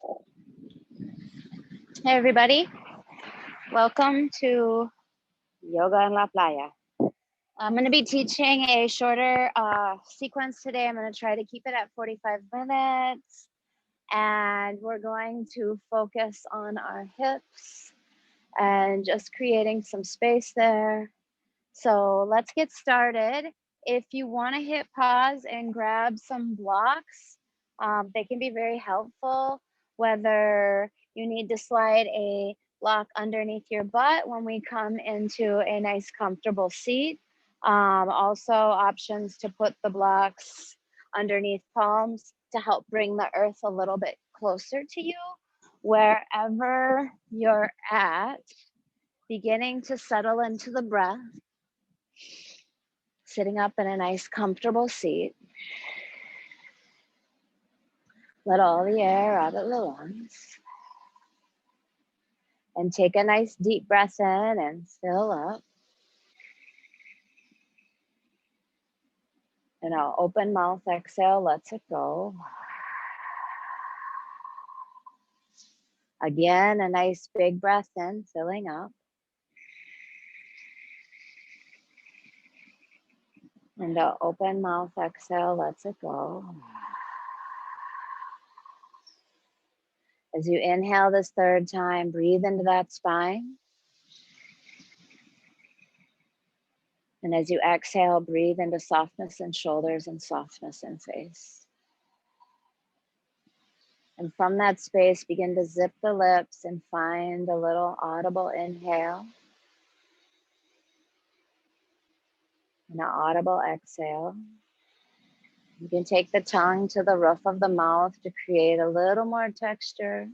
Hey everybody, welcome to Yoga en la Playa. I'm going to be teaching a shorter sequence today. I'm going to try to keep it at 45 minutes, and we're going to focus on our hips and just creating some space there. So let's get started. If you want to hit pause and grab some blocks, they can be very helpful, whether you need to slide a block underneath your butt when we come into a nice comfortable seat. Also options to put the blocks underneath palms to help bring the earth a little bit closer to you. Wherever you're at, beginning to settle into the breath, sitting up in a nice comfortable seat. Let all the air out of the lungs. And take a nice deep breath in and fill up. And I'll open mouth exhale, lets it go. Again, a nice big breath in, filling up. And I'll open mouth exhale, lets it go. As you inhale this third time, breathe into that spine. And as you exhale, breathe into softness in shoulders and softness in face. And from that space, begin to zip the lips and find a little audible inhale and an audible exhale. You can take the tongue to the roof of the mouth to create a little more texture.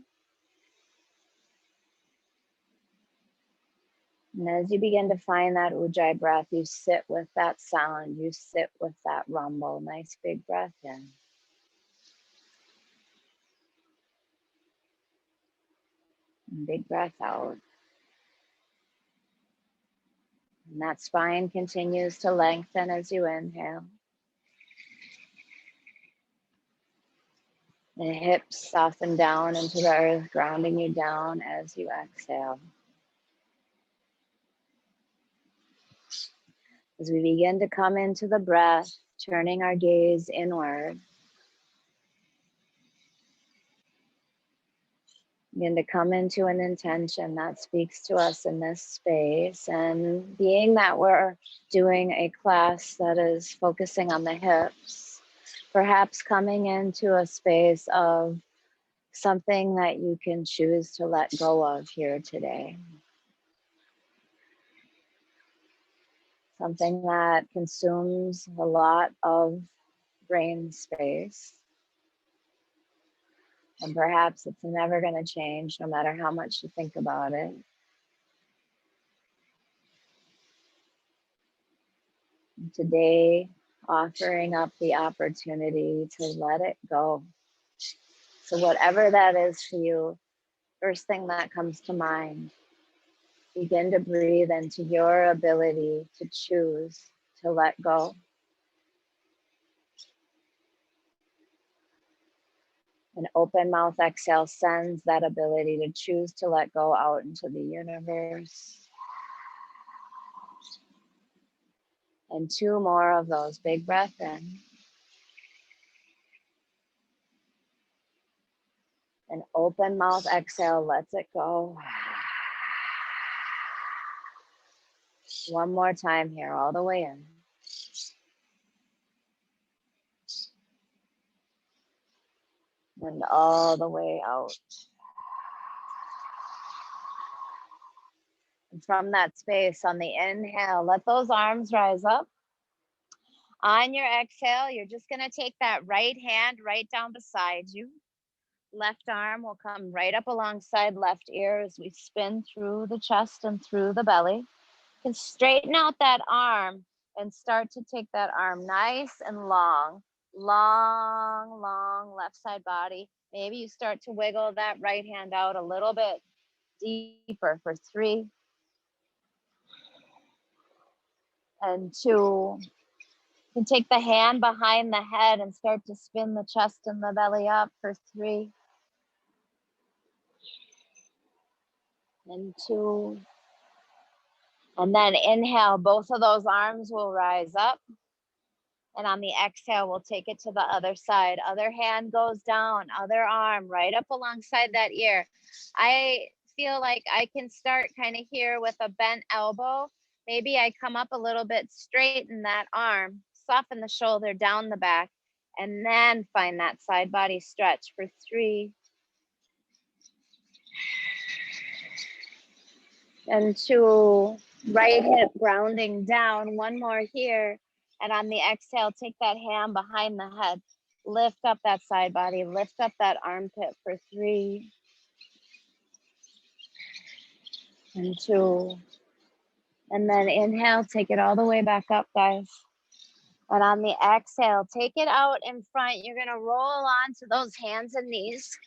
And as you begin to find that ujjayi breath, you sit with that sound, you sit with that rumble. Nice big breath in. And big breath out. And that spine continues to lengthen as you inhale. The hips soften down into the earth, grounding you down as you exhale. As we begin to come into the breath, turning our gaze inward, begin to come into an intention that speaks to us in this space. And being that we're doing a class that is focusing on the hips, perhaps coming into a space of something that you can choose to let go of here today. Something that consumes a lot of brain space. And perhaps it's never going to change no matter how much you think about it. And today, offering up the opportunity to let it go. So whatever that is for you, first thing that comes to mind, begin to breathe into your ability to choose to let go. An open mouth exhale sends that ability to choose to let go out into the universe. And two more of those. Big breath in. An open mouth exhale lets it go. One more time here, all the way in. And all the way out. And from that space on the inhale, let those arms rise up. On your exhale, you're just going to take that right hand right down beside you. Left arm will come right up alongside left ear as we spin through the chest and through the belly. You can straighten out that arm and start to take that arm nice and long, long left side body. Maybe you start to wiggle that right hand out a little bit deeper for 3 and 2. You can take the hand behind the head and start to spin the chest and the belly up for 3 and 2. And then inhale, both of those arms will rise up. And on the exhale, we'll take it to the other side. Other hand goes down, other arm right up alongside that ear. I feel like I can start kind of here with a bent elbow. Maybe I come up a little bit, straighten that arm, soften the shoulder down the back, and then find that side body stretch for 3 and 2. Right hip grounding down. 1 more here. And on the exhale, take that hand behind the head. Lift up that side body. Lift up that armpit for 3 and 2. And then inhale, take it all the way back up, guys. And on the exhale, take it out in front. You're going to roll onto those hands and knees.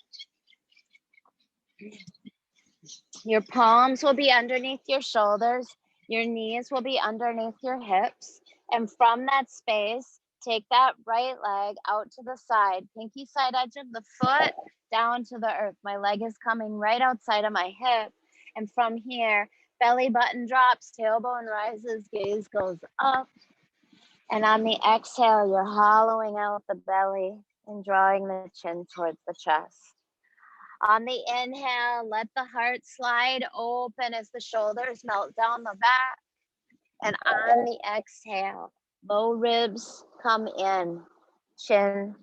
Your palms will be underneath your shoulders. Your knees will be underneath your hips. And from that space, take that right leg out to the side, pinky side edge of the foot down to the earth. My leg is coming right outside of my hip. And from here, belly button drops, tailbone rises, gaze goes up. And on the exhale, you're hollowing out the belly and drawing the chin towards the chest. On the inhale, let the heart slide open as the shoulders melt down the back. And on the exhale, low ribs come in, chin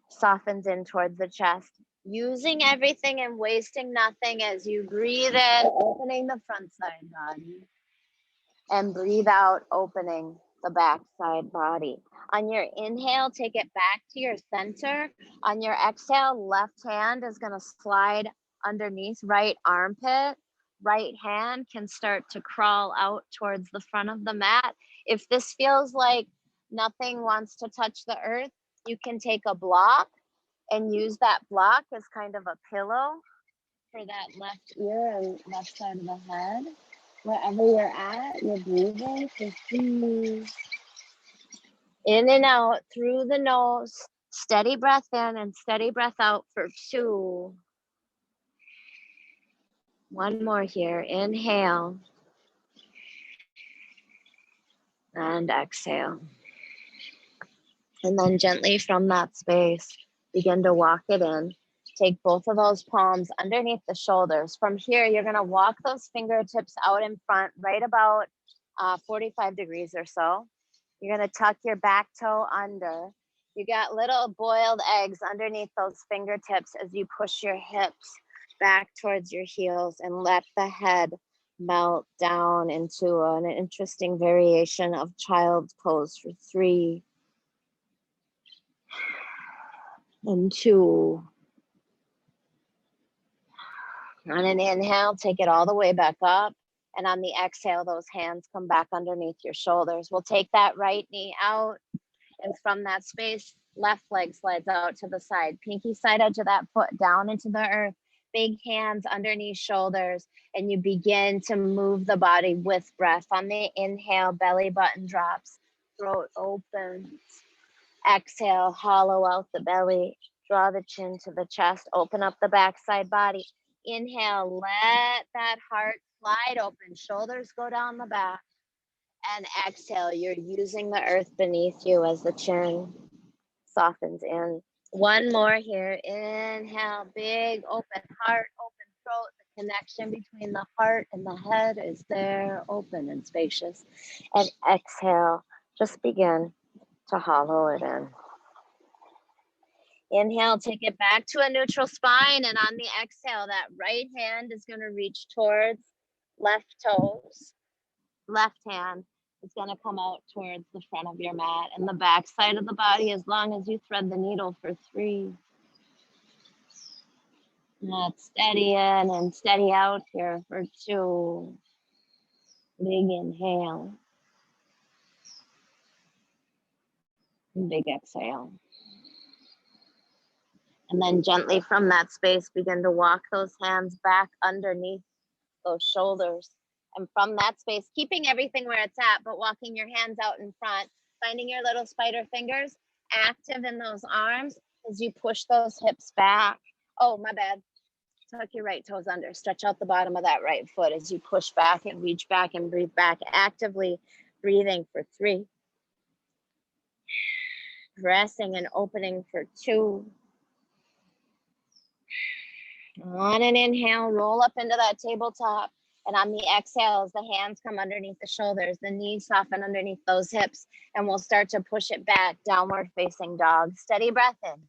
softens in towards the chest. Using everything and wasting nothing as you breathe in, opening the front side body. And breathe out, opening the back side body. On your inhale, take it back to your center. On your exhale, left hand is going to slide underneath right armpit. Right hand can start to crawl out towards the front of the mat. If this feels like nothing wants to touch the earth, you can take a block and use that block as kind of a pillow for that left ear and left side of the head. Wherever you're at, you're breathing. So breathe in and out through the nose. Steady breath in and steady breath out for 2. 1 more here. Inhale and exhale. And then gently from that space, begin to walk it in. Take both of those palms underneath the shoulders. From here, you're going to walk those fingertips out in front, right about 45 degrees or so. You're going to tuck your back toe under. You got little boiled eggs underneath those fingertips as you push your hips back towards your heels and let the head melt down into an interesting variation of child's pose for 3 and 2. On an inhale, take it all the way back up. And on the exhale, those hands come back underneath your shoulders. We'll take that right knee out. And from that space, left leg slides out to the side. Pinky side edge of that foot down into the earth. Big hands underneath shoulders. And you begin to move the body with breath. On the inhale, belly button drops. Throat opens. Exhale, hollow out the belly. Draw the chin to the chest. Open up the backside body. Inhale, let that heart slide open. Shoulders go down the back. And exhale, you're using the earth beneath you as the chin softens in. 1 more here. Inhale, big open heart, open throat. The connection between the heart and the head is there, open and spacious. And exhale, just begin to hollow it in. Inhale, take it back to a neutral spine. And on the exhale, that right hand is going to reach towards left toes. Left hand is going to come out towards the front of your mat and the back side of the body as long as you thread the needle for 3. Let's steady in and steady out here for 2. Big inhale. Big exhale. And then gently from that space, begin to walk those hands back underneath those shoulders. And from that space, keeping everything where it's at, but walking your hands out in front, finding your little spider fingers active in those arms as you push those hips back. Oh, my bad. Tuck your right toes under. Stretch out the bottom of that right foot as you push back and reach back and breathe back. Actively breathing for 3. Pressing and opening for 2. On an inhale, roll up into that tabletop. And on the exhale, as the hands come underneath the shoulders, the knees soften underneath those hips, and we'll start to push it back, downward facing dog. Steady breath in.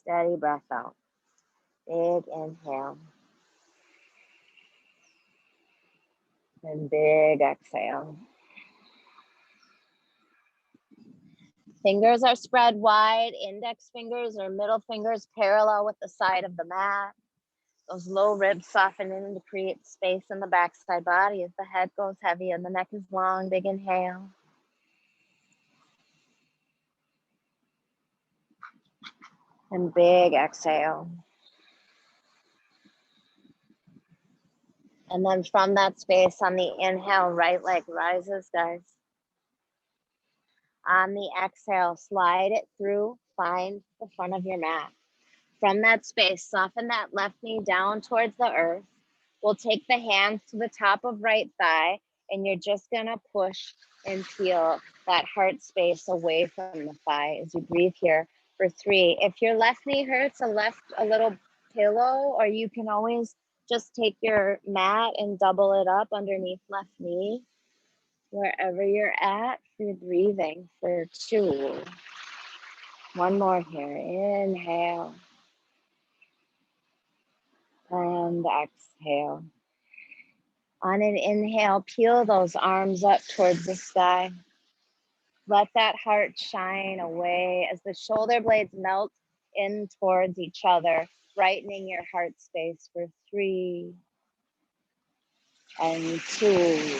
Steady breath out. Big inhale. And big exhale. Fingers are spread wide, index fingers or middle fingers parallel with the side of the mat. Those low ribs soften in to create space in the backside body as the head goes heavy and the neck is long. Big inhale. And big exhale. And then from that space on the inhale, right leg rises, guys. On the exhale, slide it through, find the front of your mat. From that space, soften that left knee down towards the earth. We'll take the hands to the top of right thigh, and you're just gonna push and peel that heart space away from the thigh as you breathe here for 3. If your left knee hurts, a little pillow, or you can always just take your mat and double it up underneath left knee, wherever you're at. You're breathing for 2. One more here. Inhale. And exhale. On an inhale, peel those arms up towards the sky. Let that heart shine away as the shoulder blades melt in towards each other, brightening your heart space for 3 and 2.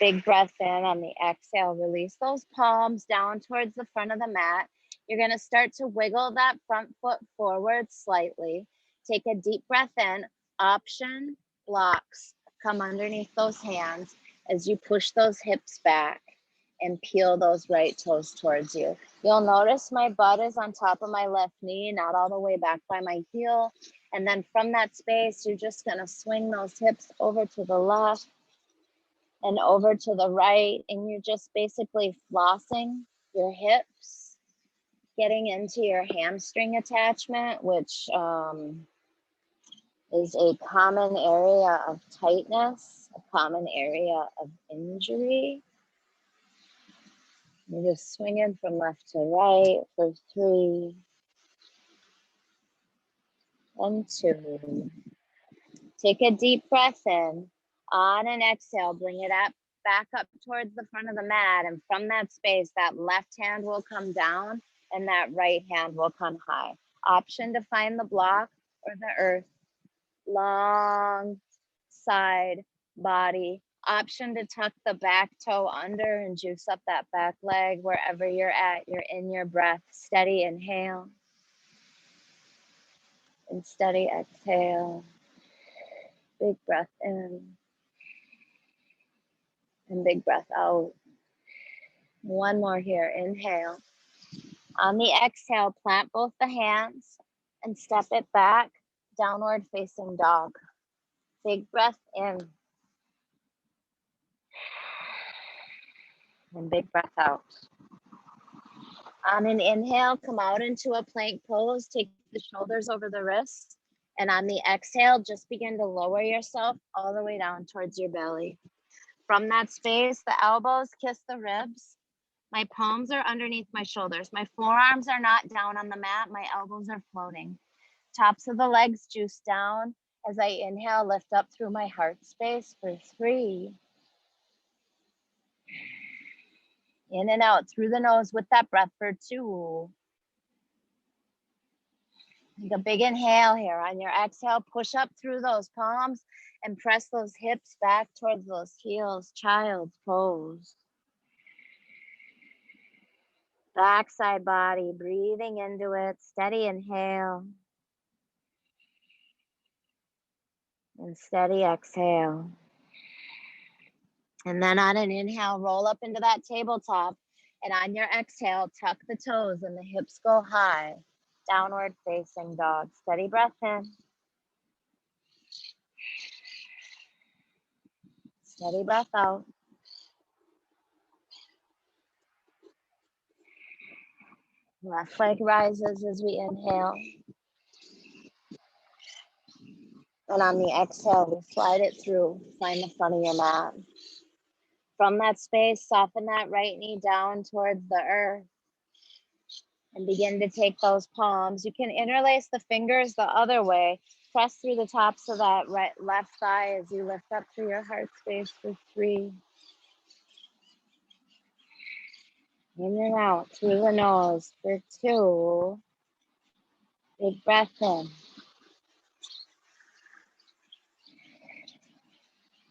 Big breath in. On the exhale, release those palms down towards the front of the mat. You're going to start to wiggle that front foot forward slightly. Take a deep breath in. Option blocks. Come underneath those hands as you push those hips back and peel those right toes towards you. You'll notice my butt is on top of my left knee, not all the way back by my heel. And then from that space, you're just gonna swing those hips over to the left and over to the right. And you're just basically flossing your hips, getting into your hamstring attachment, which is a common area of tightness, a common area of injury. You're just swinging from left to right for 3 and 2. Take a deep breath in. On an exhale, bring it up, back up towards the front of the mat. And from that space, that left hand will come down and that right hand will come high. Option to find the block or the earth. Long side body. Option to tuck the back toe under and juice up that back leg wherever you're at. You're in your breath. Steady inhale and steady exhale. Big breath in and big breath out. One more here. Inhale. On the exhale, plant both the hands and step it back, downward facing dog. Big breath in and big breath out. On an inhale, come out into a plank pose. Take the shoulders over the wrists. And on the exhale, just begin to lower yourself all the way down towards your belly. From that space, the elbows kiss the ribs. My palms are underneath my shoulders. My forearms are not down on the mat. My elbows are floating. Tops of the legs juice down. As I inhale, lift up through my heart space for 3. In and out through the nose with that breath for 2. Take a big inhale here. On your exhale, push up through those palms and press those hips back towards those heels. Child's pose. Backside body, breathing into it. Steady inhale. And steady exhale. And then on an inhale, roll up into that tabletop And on your exhale, tuck the toes and the hips go high. Downward facing dog. Steady breath in. Steady breath out. Left leg rises as we inhale. And on the exhale, we slide it through. Find the front of your mat. From that space, soften that right knee down towards the earth. And begin to take those palms. You can interlace the fingers the other way. Press through the tops of that left thigh as you lift up through your heart space for 3. In and out through the nose for 2. Big breath in.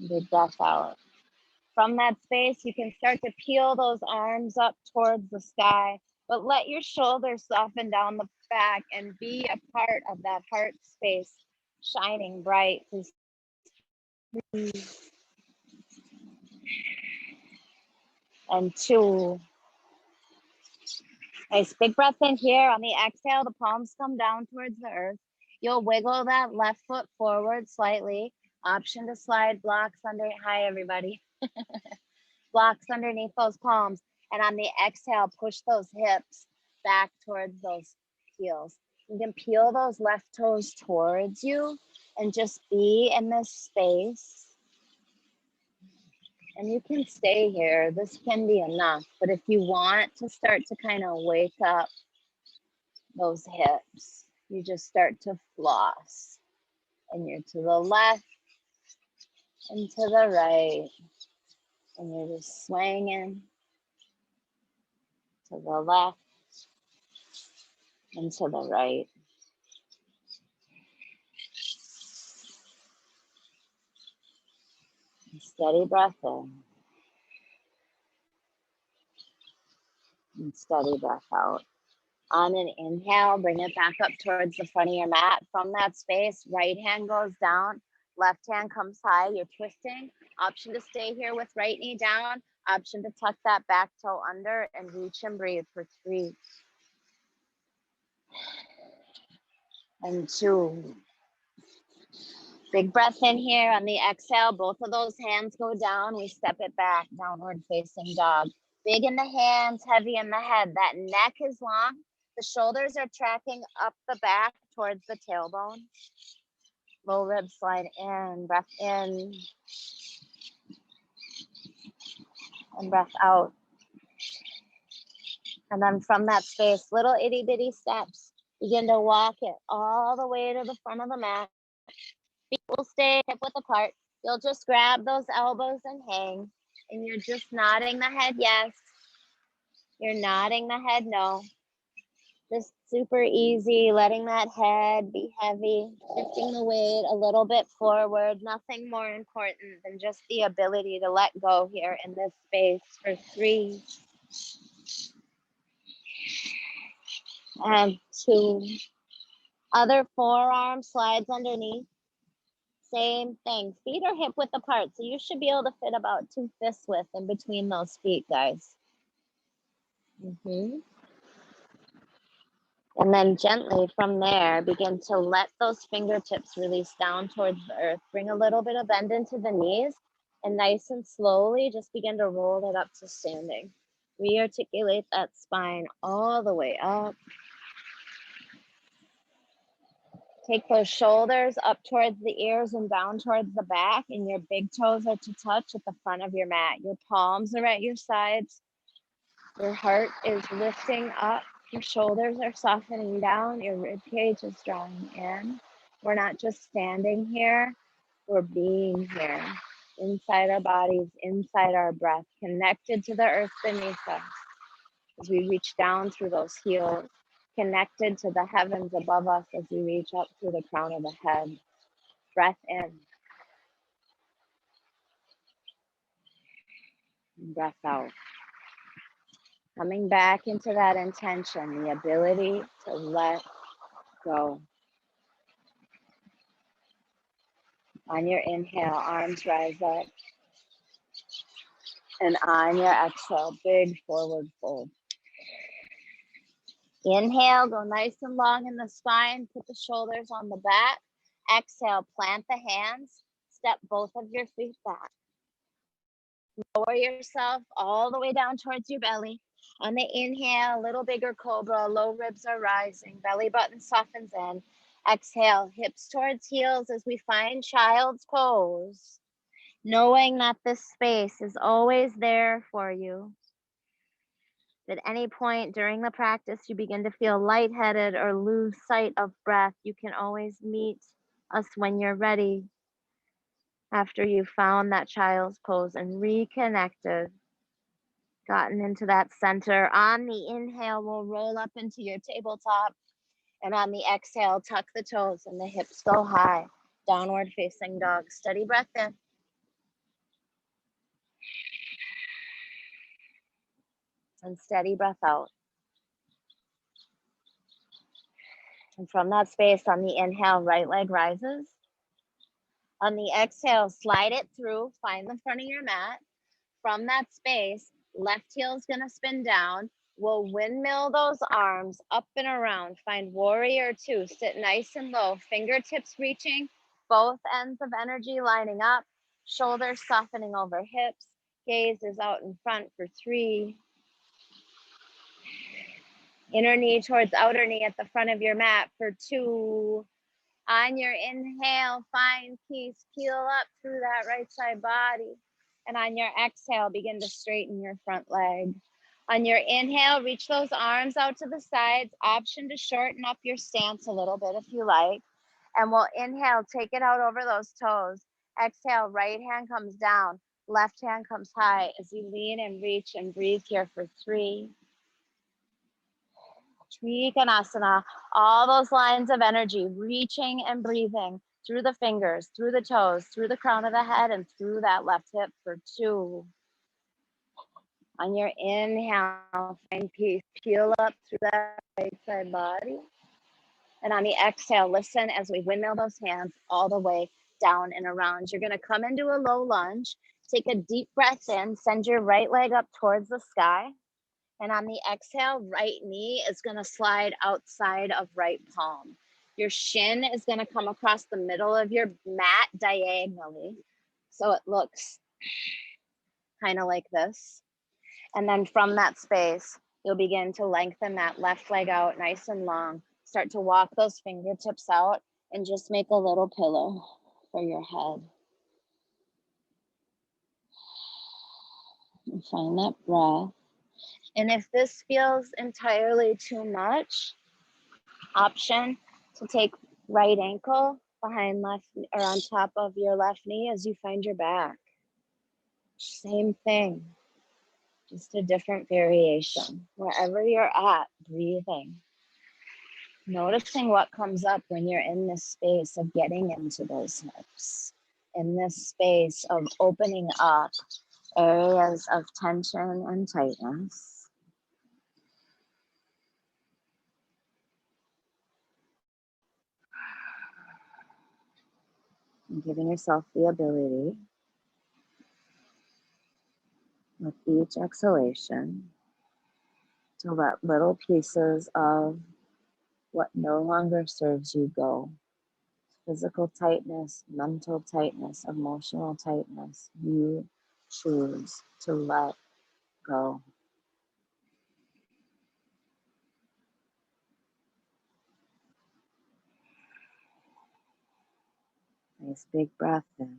Big breath out. From that space, you can start to peel those arms up towards the sky, but let your shoulders soften down the back and be a part of that heart space, shining bright. And 2. Nice big breath in here. On the exhale, the palms come down towards the earth. You'll wiggle that left foot forward slightly. Option to slide blocks under. Hi, everybody. Blocks underneath those palms. And on the exhale, push those hips back towards those heels. You can peel those left toes towards you and just be in this space. And you can stay here. This can be enough. But if you want to start to kind of wake up those hips, you just start to floss. And you're to the left and to the right. And you're just swinging to the left and to the right. And steady breath in. And steady breath out. On an inhale, bring it back up towards the front of your mat. From that space, right hand goes down, left hand comes high. You're twisting. Option to stay here with right knee down. Option to tuck that back toe under and reach and breathe for 3. And 2. Big breath in here. On the exhale, both of those hands go down. We step it back, downward facing dog. Big in the hands, heavy in the head. That neck is long. The shoulders are tracking up the back towards the tailbone. Low rib slide in, breath in. And breath out. And then from that space, little itty bitty steps. Begin to walk it all the way to the front of the mat. Feet will stay hip width apart. You'll just grab those elbows and hang. And you're just nodding the head yes. You're nodding the head no. Just super easy, letting that head be heavy, shifting the weight a little bit forward. Nothing more important than just the ability to let go here in this space for 3. And 2. Other forearm slides underneath. Same thing. Feet are hip width apart, so you should be able to fit about 2 fists width in between those feet, guys. And then gently from there, begin to let those fingertips release down towards the earth. Bring a little bit of bend into the knees and nice and slowly just begin to roll it up to standing. Rearticulate that spine all the way up. Take those shoulders up towards the ears and down towards the back, and your big toes are to touch at the front of your mat. Your palms are at your sides. Your heart is lifting up. Your shoulders are softening down. Your rib cage is drawing in. We're not just standing here. We're being here. Inside our bodies, inside our breath, connected to the earth beneath us. As we reach down through those heels, connected to the heavens above us as we reach up through the crown of the head. Breath in. And breath out. Coming back into that intention, the ability to let go. On your inhale, arms rise up. And on your exhale, big forward fold. Inhale, go nice and long in the spine. Put the shoulders on the back. Exhale, plant the hands. Step both of your feet back. Lower yourself all the way down towards your belly. On the inhale, a little bigger cobra, low ribs are rising, belly button softens in. Exhale, hips towards heels as we find child's pose. Knowing that this space is always there for you. If at any point during the practice you begin to feel lightheaded or lose sight of breath, you can always meet us when you're ready after you've found that child's pose and reconnected, gotten into that center. On the inhale, we'll roll up into your tabletop. And on the exhale, tuck the toes and the hips go high. Downward facing dog. Steady breath in. And steady breath out. And from that space, on the inhale, right leg rises. On the exhale, slide it through, find the front of your mat. From that space, left heel is gonna spin down. We'll windmill those arms up and around. Find warrior two, sit nice and low, fingertips reaching, both ends of energy lining up, shoulders softening over hips, gaze is out in front for 3. Inner knee towards outer knee at the front of your mat for 2. On your inhale, find peace, peel up through that right side body. And on your exhale, begin to straighten your front leg. On your inhale, reach those arms out to the sides. Option to shorten up your stance a little bit if you like. And we'll inhale, take it out over those toes. Exhale, right hand comes down, left hand comes high as you lean and reach and breathe here for 3. Trikonasana, all those lines of energy, reaching and breathing through the fingers, through the toes, through the crown of the head, and through that left hip for 2. On your inhale, find peace, peel up through that right side body. And on the exhale, listen as we windmill those hands all the way down and around. You're gonna come into a low lunge, take a deep breath in, send your right leg up towards the sky. And on the exhale, right knee is gonna slide outside of right palm. Your shin is gonna come across the middle of your mat diagonally. So it looks kind of like this. And then from that space, you'll begin to lengthen that left leg out nice and long. Start to walk those fingertips out and just make a little pillow for your head. And find that breath. And if this feels entirely too much, option to take right ankle behind left or on top of your left knee as you find your back. Same thing, just a different variation. Wherever you're at, breathing. Noticing what comes up when you're in this space of getting into those hips, in this space of opening up areas of tension and tightness. And giving yourself the ability with each exhalation to let little pieces of what no longer serves you go. Physical tightness, mental tightness, emotional tightness, you choose to let go. Nice big breath in.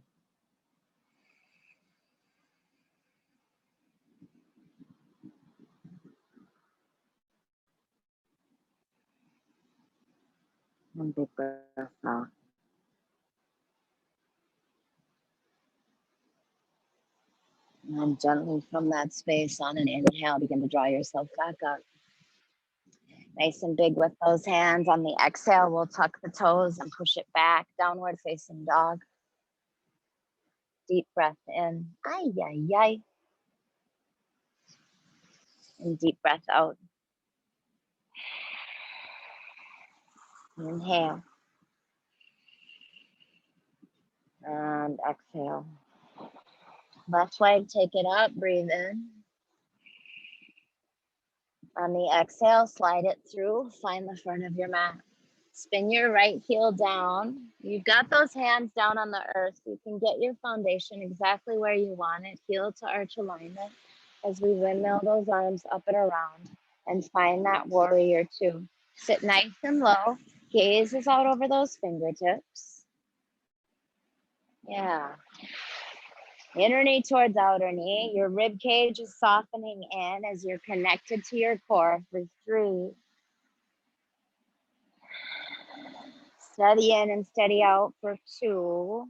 And big breath out. And then gently from that space on an inhale, begin to draw yourself back up. Nice and big with those hands. On the exhale, we'll tuck the toes and push it back, downward facing dog. Deep breath in. Ay, ay, ay. And deep breath out. Inhale. And exhale. Left leg, take it up, breathe in. On the exhale, slide it through, find the front of your mat. Spin your right heel down. You've got those hands down on the earth. You can get your foundation exactly where you want it, heel to arch alignment, as we windmill those arms up and around and find that warrior two. Sit nice and low, gaze is out over those fingertips. Yeah. Inner knee towards outer knee. Your rib cage is softening in as you're connected to your core for 3. Steady in and steady out for 2.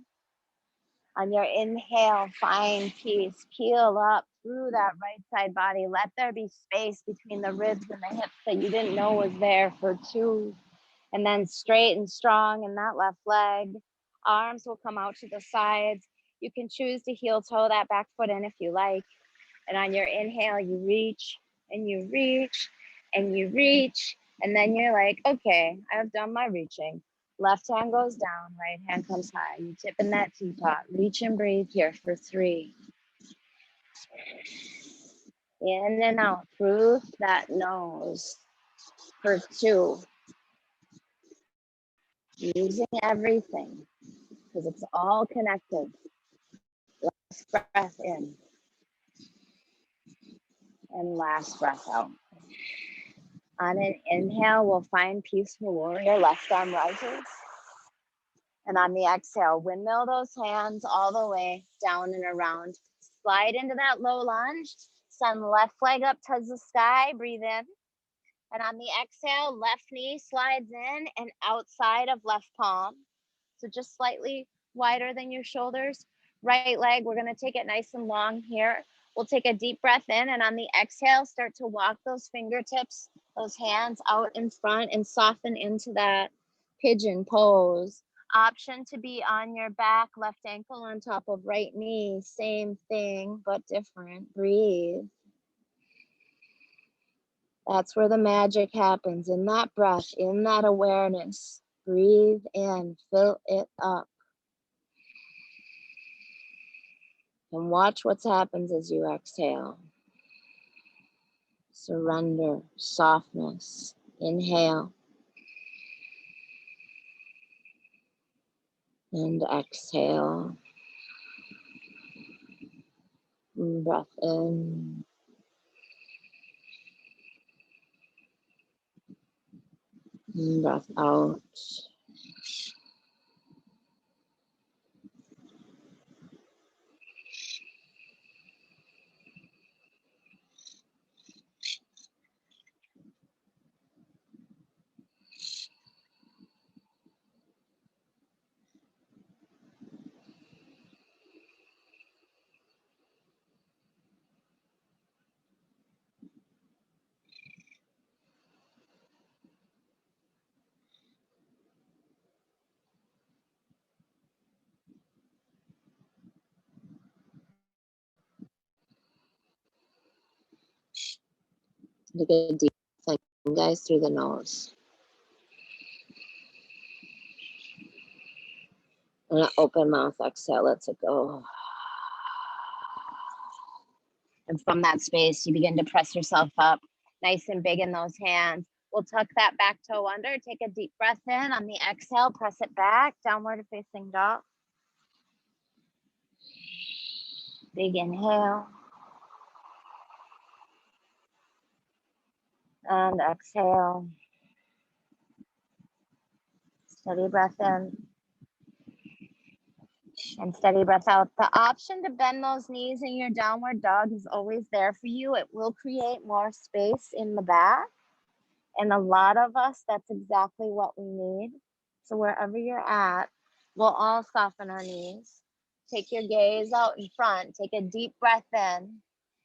On your inhale, find peace. Peel up through that right side body. Let there be space between the ribs and the hips that you didn't know was there for 2. And then straight and strong in that left leg. Arms will come out to the sides. You can choose to heel toe that back foot in if you like. And on your inhale, you reach and you reach and you reach. And then you're like, okay, I've done my reaching. Left hand goes down, right hand comes high. You tip in that teapot. Reach and breathe here for 3. In and out through that nose for 2. Using everything because it's all connected. Last breath in and last breath out. On an inhale, we'll find peaceful warrior. Left arm rises. And on the exhale, windmill those hands all the way down and around. Slide into that low lunge. Send left leg up towards the sky. Breathe in. And on the exhale, left knee slides in and outside of left palm. So just slightly wider than your shoulders. Right leg, we're going to take it nice and long here. We'll take a deep breath in, and on the exhale, start to walk those fingertips, those hands out in front and soften into that pigeon pose. Option to be on your back, left ankle on top of right knee. Same thing, but different. Breathe. That's where the magic happens, in that breath, in that awareness. Breathe in, fill it up. And watch what happens as you exhale. Surrender, softness. Inhale. And exhale. And breath in. And breath out. Take a deep breath in, guys, through the nose. And an open mouth exhale, let it go. And from that space, you begin to press yourself up nice and big in those hands. We'll tuck that back toe under, take a deep breath in. On the exhale, press it back, downward facing dog. Big inhale. And exhale. Steady breath in. And steady breath out. The option to bend those knees in your downward dog is always there for you. It will create more space in the back. And a lot of us, that's exactly what we need. So wherever you're at, we'll all soften our knees. Take your gaze out in front. Take a deep breath in.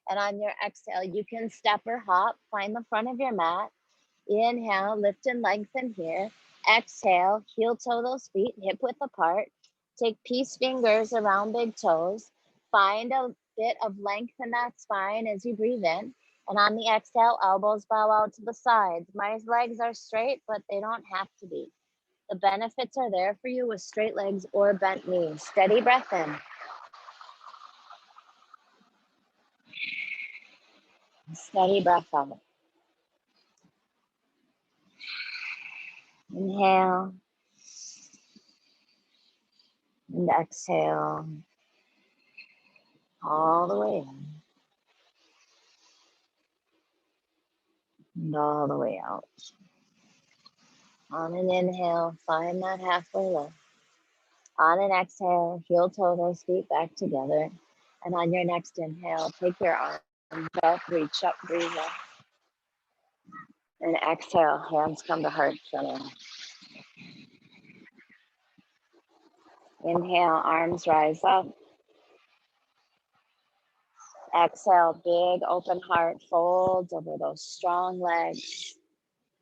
And on your exhale, you can step or hop. Find the front of your mat. Inhale, lift and lengthen here. Exhale, heel toe those feet, hip width apart. Take peace fingers around big toes. Find a bit of length in that spine as you breathe in. And on the exhale, elbows bow out to the sides. My legs are straight, but they don't have to be. The benefits are there for you with straight legs or bent knees. Steady breath in. Steady breath out. Inhale and exhale all the way in and all the way out. On an inhale, find that halfway lift. On an exhale, heel toe those feet back together. And on your next inhale, take your arms up, reach up, breathe up. And exhale, hands come to heart center. Inhale, arms rise up. Exhale, big open heart folds over those strong legs.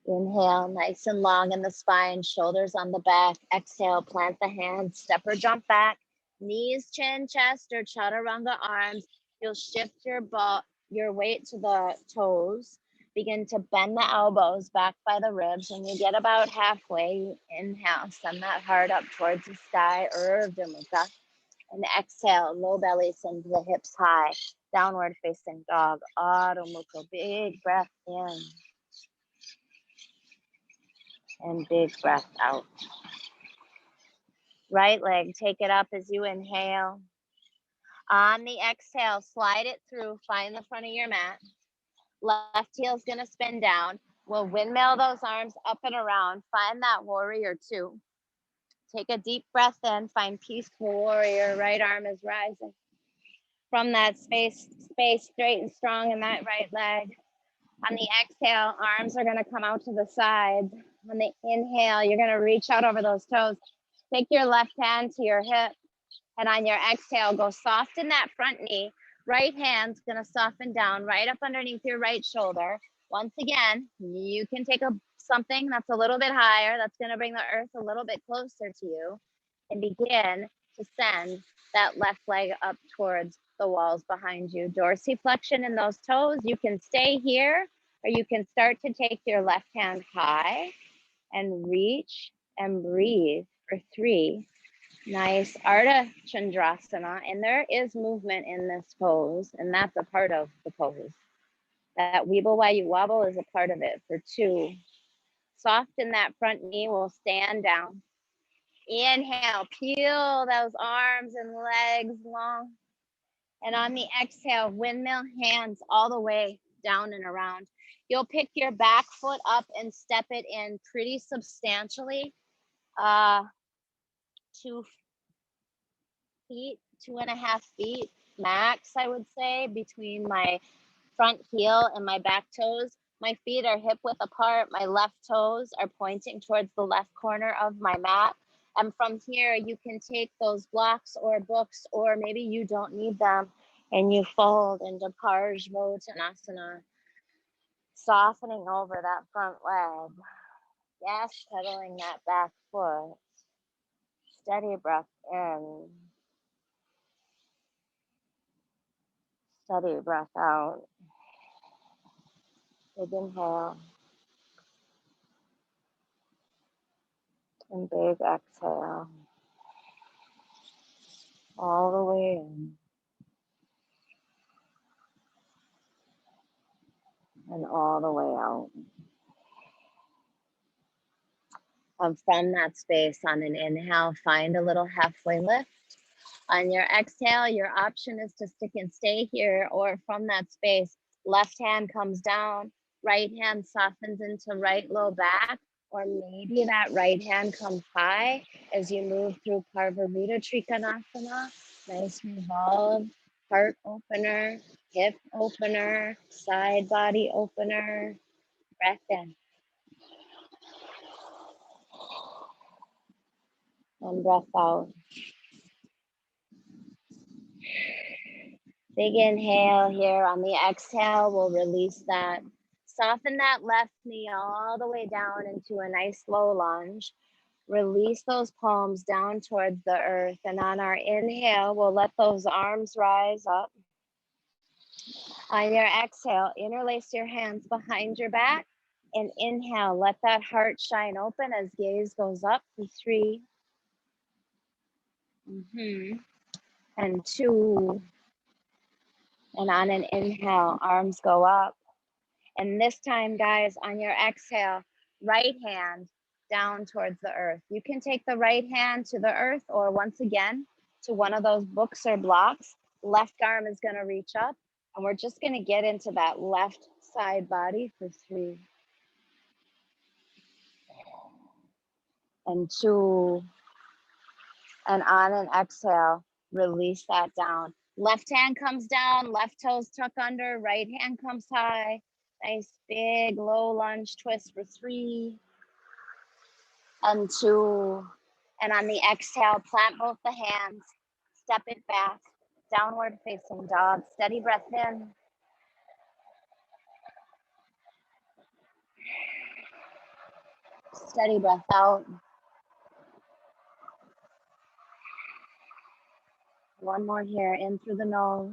Inhale, nice and long in the spine, shoulders on the back. Exhale, plant the hands, step or jump back. Knees, chin, chest, or chaturanga arms. You'll shift your weight to the toes. Begin to bend the elbows back by the ribs. When you get about halfway, inhale, send that heart up towards the sky, Urdhva Mukha. And exhale, low belly, send the hips high. Downward facing dog, Adho Mukha. Big breath in. And big breath out. Right leg, take it up as you inhale. On the exhale, slide it through, find the front of your mat. Left heel's gonna spin down. We'll windmill those arms up and around. Find that warrior two. Take a deep breath in, find peaceful warrior. Right arm is rising. From that space straight and strong in that right leg. On the exhale, arms are gonna come out to the sides. On the inhale, you're gonna reach out over those toes. Take your left hand to your hip, and on your exhale, go soft in that front knee. Right hand's gonna soften down right up underneath your right shoulder. Once again, you can take something that's a little bit higher, that's gonna bring the earth a little bit closer to you, and begin to send that left leg up towards the walls behind you. Dorsiflexion in those toes. You can stay here, or you can start to take your left hand high and reach and breathe for 3. Nice Arda Chandrasana. And there is movement in this pose, and that's a part of the pose. That weeble while you wobble is a part of it for 2. Soft in that front knee, will stand down. Inhale, peel those arms and legs long. And on the exhale, windmill hands all the way down and around. You'll pick your back foot up and step it in pretty substantially. 2 feet, 2.5 feet max, I would say, between my front heel and my back toes. My feet are hip width apart. My left toes are pointing towards the left corner of my mat. And from here, you can take those blocks or books, or maybe you don't need them, and you fold into Parsvottanasana, softening over that front leg. Yes, pedaling that back foot. Steady breath in. Steady breath out. Big inhale. And big exhale. All the way in. And all the way out. And from that space, on an inhale, find a little halfway lift. On your exhale, your option is to stick and stay here, or from that space, left hand comes down, right hand softens into right low back, or maybe that right hand comes high as you move through Parvarita Trikonasana. Nice revolve, heart opener, hip opener, side body opener. Breath in. And breath out. Big inhale here. On the exhale, we'll release that. Soften that left knee all the way down into a nice low lunge. Release those palms down towards the earth. And on our inhale, we'll let those arms rise up. On your exhale, interlace your hands behind your back. And inhale, let that heart shine open as gaze goes up for 3. And 2. And on an inhale, arms go up. And this time, guys, on your exhale, right hand down towards the earth. You can take the right hand to the earth, or once again, to one of those books or blocks. Left arm is going to reach up, and we're just going to get into that left side body for 3 and 2. And on an exhale, release that down. Left hand comes down, left toes tuck under, right hand comes high. Nice big low lunge twist for 3 and 2. And on the exhale, plant both the hands, step it back, downward facing dog. Steady breath in. Steady breath out. One more here, in through the nose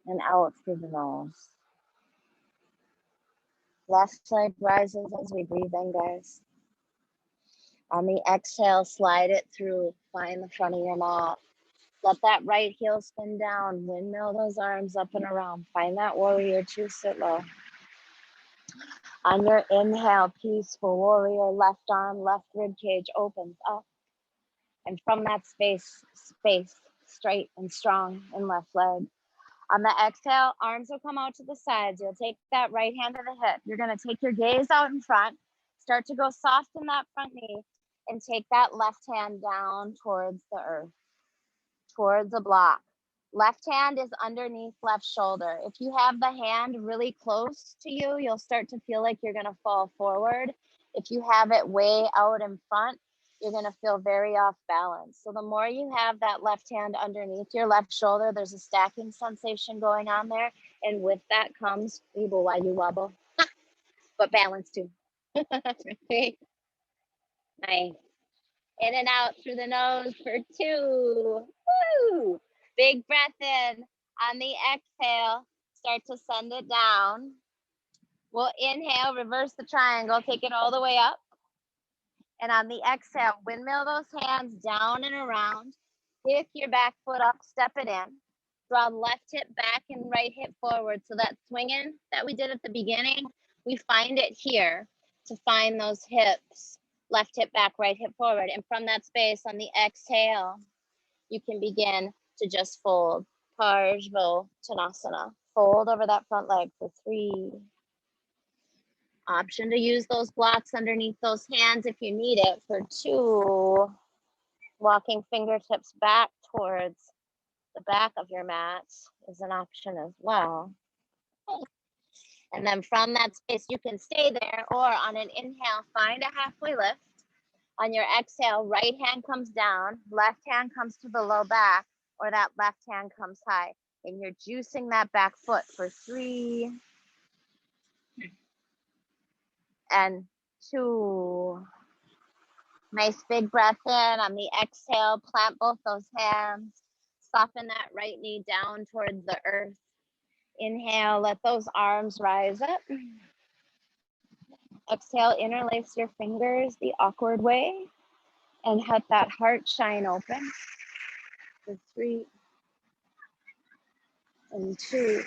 and out through the nose. Left side rises as we breathe in, guys. On the exhale, slide it through, find the front of your mat. Let that right heel spin down, windmill those arms up and around. Find that warrior 2, sit low. On your inhale, peaceful warrior, left arm, left rib cage opens up. And from that space, straight and strong in left leg. On the exhale, arms will come out to the sides. You'll take that right hand to the hip. You're gonna take your gaze out in front, start to go soft in that front knee, and take that left hand down towards the earth, towards the block. Left hand is underneath left shoulder. If you have the hand really close to you, you'll start to feel like you're gonna fall forward. If you have it way out in front, you're gonna feel very off balance. So the more you have that left hand underneath your left shoulder, there's a stacking sensation going on there. And with that comes weeble while you wobble, but balance too. Nice. In and out through the nose for 2. Woo! Big breath in. On the exhale, start to send it down. We'll inhale, reverse the triangle, take it all the way up. And on the exhale, windmill those hands down and around. Pick your back foot up, step it in. Draw left hip back and right hip forward. So that swinging that we did at the beginning, we find it here to find those hips. Left hip back, right hip forward. And from that space on the exhale, you can begin to just fold. Tanasana. Fold over that front leg for 3. Option to use those blocks underneath those hands if you need it for 2. Walking fingertips back towards the back of your mat is an option as well. And then from that space, you can stay there, or on an inhale, find a halfway lift. On your exhale, right hand comes down, left hand comes to the low back, or that left hand comes high. And you're juicing that back foot for 3 and 2. Nice big breath in. On the exhale, plant both those hands. Soften that right knee down towards the earth. Inhale, let those arms rise up. Exhale, interlace your fingers the awkward way and let that heart shine open for 3 and 2.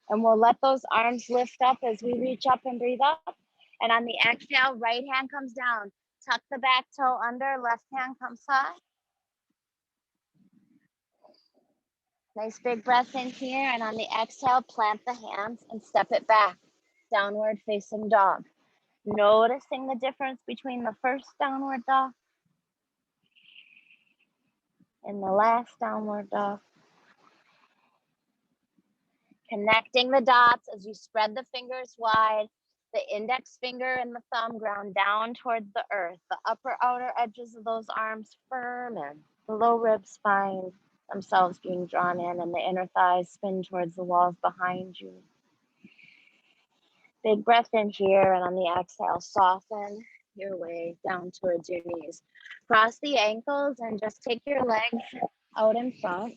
And we'll let those arms lift up as we reach up and breathe up. And on the exhale, right hand comes down. Tuck the back toe under, left hand comes high. Nice big breath in here. And on the exhale, plant the hands and step it back. Downward facing dog. Noticing the difference between the first downward dog and the last downward dog. Connecting the dots as you spread the fingers wide, the index finger and the thumb ground down towards the earth, the upper outer edges of those arms firm and the low ribs find themselves being drawn in, and the inner thighs spin towards the walls behind you. Big breath in here, and on the exhale, soften your way down towards your knees. Cross the ankles and just take your legs out in front.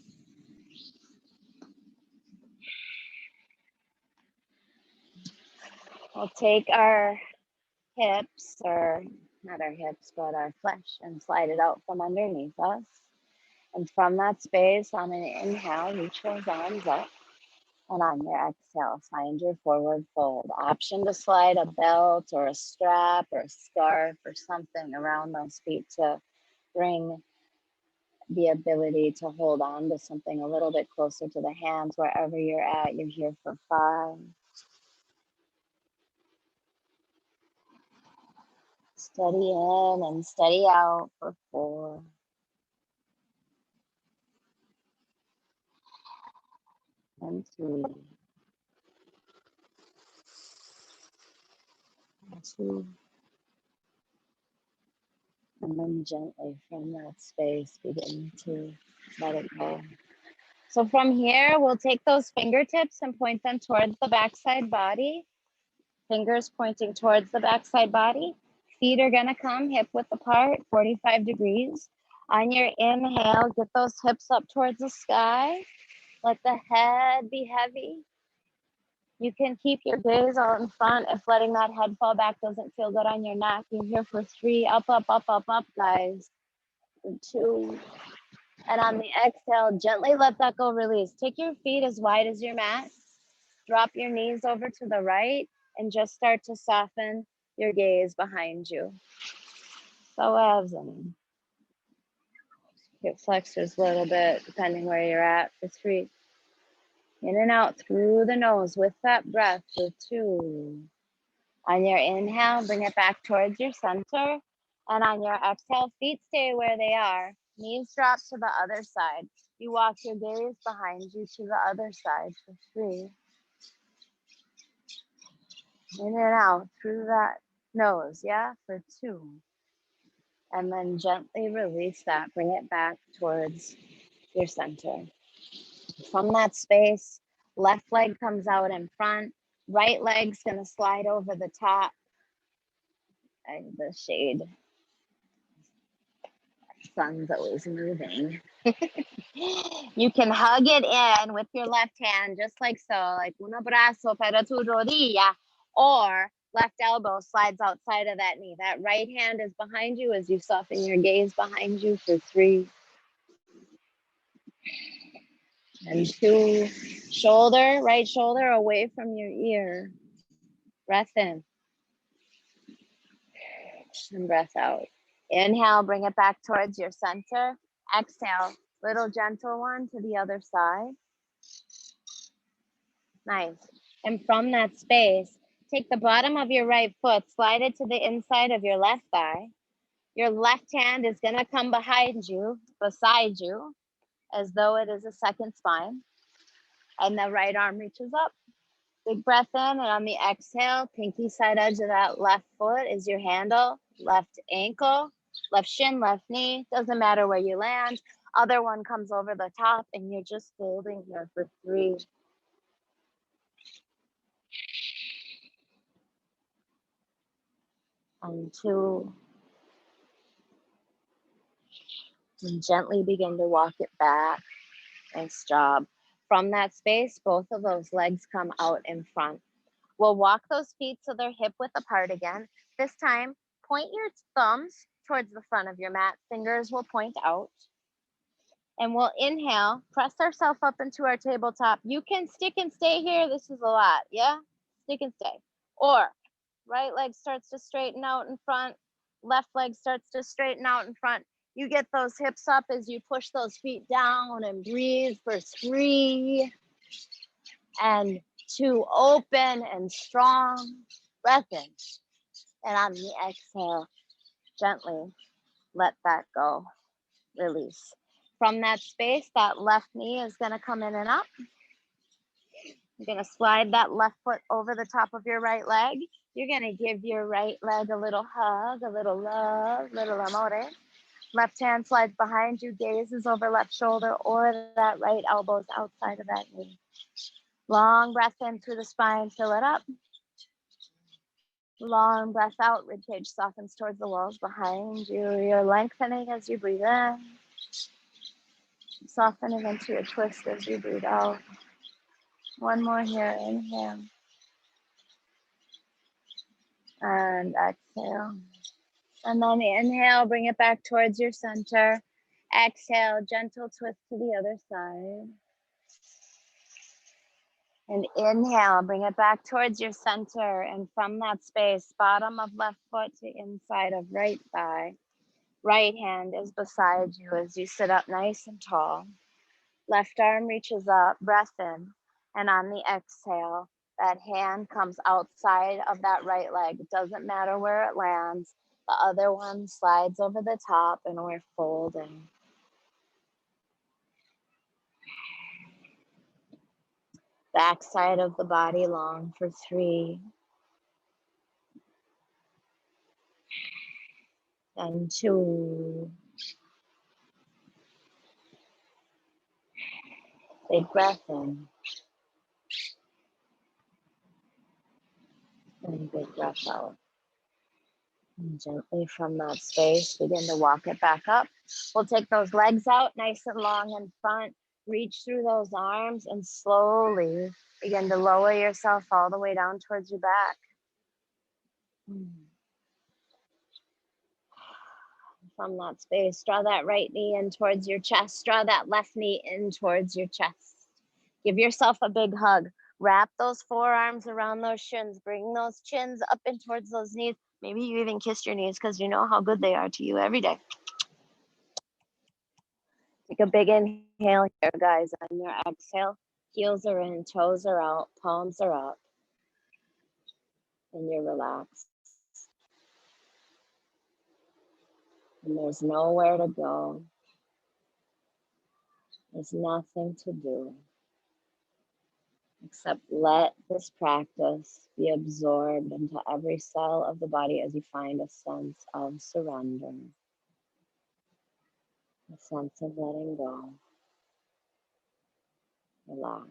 We'll take our hips, or not our hips, but our flesh, and slide it out from underneath us. And from that space, on an inhale, reach those arms up. And on your exhale, find your forward fold. Option to slide a belt or a strap or a scarf or something around those feet to bring the ability to hold on to something a little bit closer to the hands. Wherever you're at, you're here for 5. Steady in and steady out for 4. And 3. And 2. And then gently from that space, begin to let it go. So from here, we'll take those fingertips and point them towards the backside body. Fingers pointing towards the backside body. Feet are gonna come hip width apart, 45 degrees. On your inhale, get those hips up towards the sky. Let the head be heavy. You can keep your gaze out in front if letting that head fall back doesn't feel good on your neck. You're here for 3, up, up, up, up, up, guys. 2, and on the exhale, gently let that go, release. Take your feet as wide as your mat. Drop your knees over to the right and just start to soften your gaze behind you. So and hip flexors a little bit, depending where you're at for 3. In and out through the nose with that breath for 2. On your inhale, bring it back towards your center. And on your exhale, feet stay where they are. Knees drop to the other side. You walk your gaze behind you to the other side for 3. In and out through that nose, yeah, for 2. And then gently release that. Bring it back towards your center. From that space, left leg comes out in front. Right leg's gonna slide over the top. The shade. Sun's always moving. You can hug it in with your left hand, just like so, like un abrazo para tu rodilla, or left elbow slides outside of that knee. That right hand is behind you as you soften your gaze behind you for 3. And 2, shoulder, right shoulder away from your ear. Breath in. And breath out. Inhale, bring it back towards your center. Exhale, little gentle one to the other side. Nice. And from that space, take the bottom of your right foot, slide it to the inside of your left thigh. Your left hand is going to come behind you, beside you, as though it is a second spine. And the right arm reaches up. Big breath in, and on the exhale, pinky side edge of that left foot is your handle, left ankle, left shin, left knee. Doesn't matter where you land. Other one comes over the top, and you're just holding here for 3. And 2. And gently begin to walk it back. Nice job. From that space, both of those legs come out in front. We'll walk those feet so they're hip width apart again. This time, point your thumbs towards the front of your mat. Fingers will point out. And we'll inhale, press ourselves up into our tabletop. You can stick and stay here. This is a lot, yeah? Stick and stay. Or right leg starts to straighten out in front. Left leg starts to straighten out in front. You get those hips up as you push those feet down and breathe for 3 and 2. Open and strong. Breath in. And on the exhale, gently let that go. Release. From that space, that left knee is going to come in and up. You're going to slide that left foot over the top of your right leg. You're going to give your right leg a little hug, a little love, little amore. Left hand slides behind you, gaze is over left shoulder, or that right elbow is outside of that knee. Long breath in through the spine, fill it up. Long breath out, ribcage softens towards the walls behind you. You're lengthening as you breathe in. Softening into a twist as you breathe out. One more here, inhale. And exhale. And then inhale, bring it back towards your center. Exhale, gentle twist to the other side. And inhale, bring it back towards your center. And from that space, bottom of left foot to inside of right thigh. Right hand is beside you as you sit up nice and tall. Left arm reaches up, breath in. And on the exhale, that hand comes outside of that right leg. It doesn't matter where it lands. The other one slides over the top and we're folding. Back side of the body long for 3. And 2. Big breath in. And big breath out. And gently from that space, begin to walk it back up. We'll take those legs out nice and long in front. Reach through those arms and slowly begin to lower yourself all the way down towards your back. From that space, draw that right knee in towards your chest. Draw that left knee in towards your chest. Give yourself a big hug. Wrap those forearms around those shins. Bring those chins up in towards those knees. Maybe you even kiss your knees because you know how good they are to you every day. Take a big inhale here, guys. On your exhale, heels are in, toes are out, palms are up. And you're relaxed. And there's nowhere to go. There's nothing to do except let this practice be absorbed into every cell of the body as you find a sense of surrender, a sense of letting go, relax.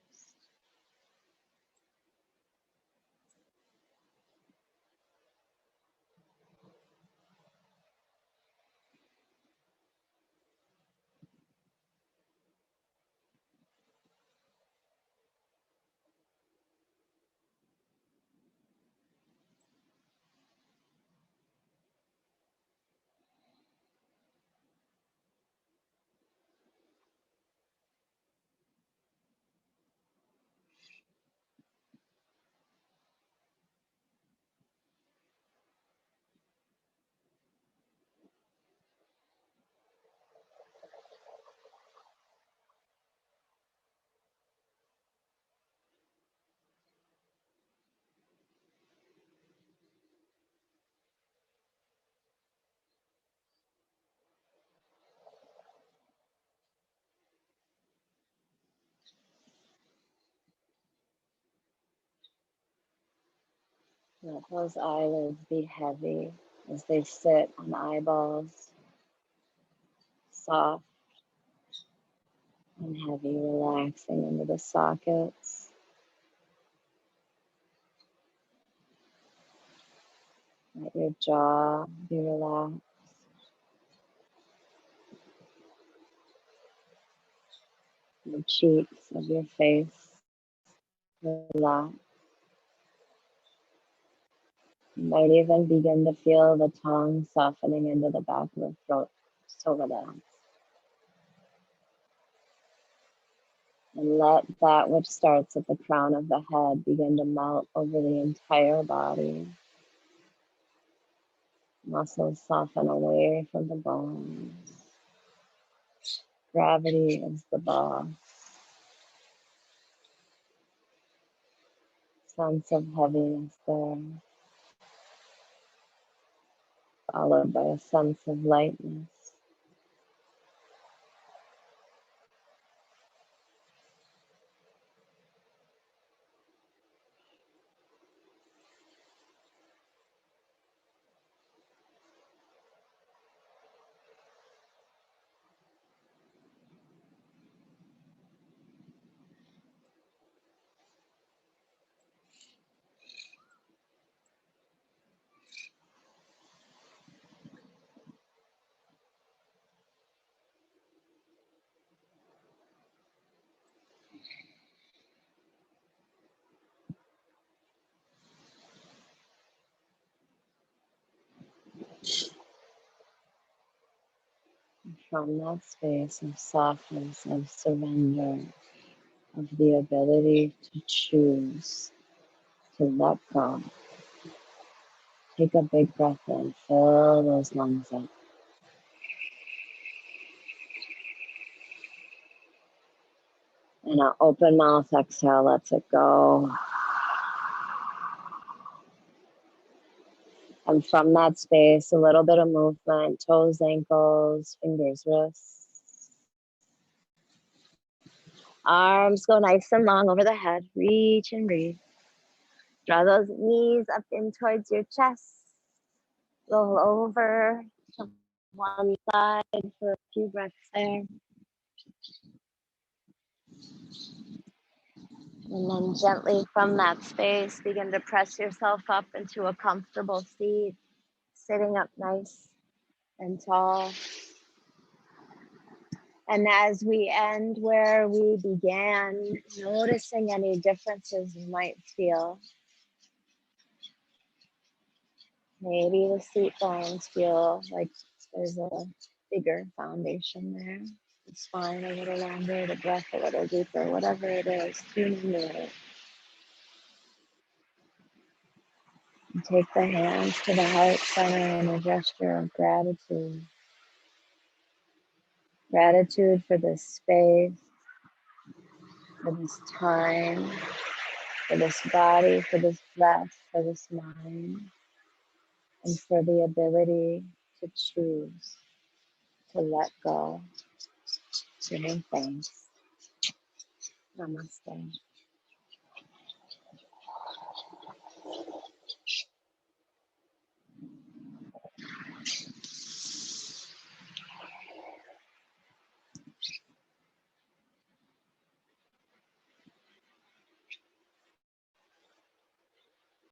Let those eyelids be heavy as they sit on the eyeballs, soft and heavy, relaxing into the sockets. Let your jaw be relaxed. The cheeks of your face relax. You might even begin to feel the tongue softening into the back of the throat. So relax. And let that which starts at the crown of the head begin to melt over the entire body. Muscles soften away from the bones. Gravity is the boss. Sense of heaviness there, followed by a sense of lightness. from that space of softness, of surrender, of the ability to choose, to let go. Take a big breath in, fill those lungs up. And an open mouth exhale lets it go. And from that space, a little bit of movement, toes, ankles, fingers, wrists. Arms go nice and long over the head. Reach and breathe. Draw those knees up in towards your chest. Roll over to one side for a few breaths there. And then gently from that space, begin to press yourself up into a comfortable seat, sitting up nice and tall. And as we end where we began, noticing any differences you might feel. Maybe the seat bones feel like there's a bigger foundation there. The spine a little longer, the breath a little deeper, whatever it is, tune into it. And take the hands to the heart center in a gesture of gratitude. Gratitude for this space, for this time, for this body, for this breath, for this mind, and for the ability to choose, to let go. Giving thanks. Namaste.